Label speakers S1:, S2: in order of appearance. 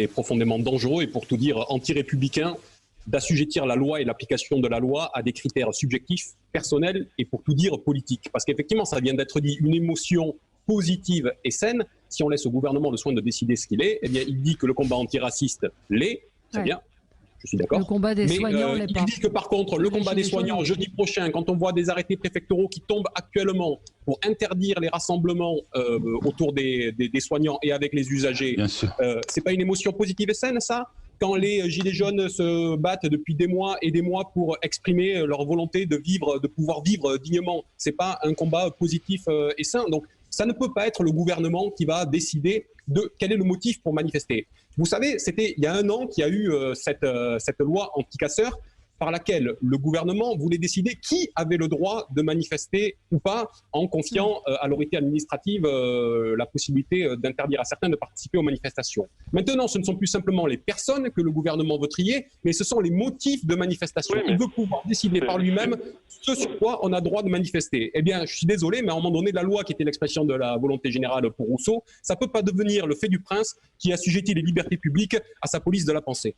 S1: est profondément dangereux et pour tout dire anti-républicain d'assujettir la loi et l'application de la loi à des critères subjectifs, personnels et pour tout dire politiques. Parce qu'effectivement, ça vient d'être dit, une émotion positive et saine, si on laisse au gouvernement le soin de décider ce qu'il est, eh bien il dit que le combat antiraciste l'est, c'est bien. Je suis d'accord.
S2: Le combat des soignants l'est pas.
S1: Il dit que par contre, le combat des soignants, jeudi prochain, quand on voit des arrêtés préfectoraux qui tombent actuellement pour interdire les rassemblements autour des soignants et avec les usagers, c'est pas une émotion positive et saine, ça ? Quand les gilets jaunes se battent depuis des mois et des mois pour exprimer leur volonté de vivre, de pouvoir vivre dignement, c'est pas un combat positif et sain. Donc, ça ne peut pas être le gouvernement qui va décider de quel est le motif pour manifester. Vous savez, c'était il y a 1 an qu'il y a eu cette loi anti-casseurs par laquelle le gouvernement voulait décider qui avait le droit de manifester ou pas en confiant à l'autorité administrative la possibilité d'interdire à certains de participer aux manifestations. Maintenant, ce ne sont plus simplement les personnes que le gouvernement veut trier, mais ce sont les motifs de manifestation. Il veut pouvoir décider par lui-même ce sur quoi on a droit de manifester. Eh bien, je suis désolé, mais à un moment donné, la loi qui était l'expression de la volonté générale pour Rousseau, ça ne peut pas devenir le fait du prince qui assujettit les libertés publiques à sa police de la pensée.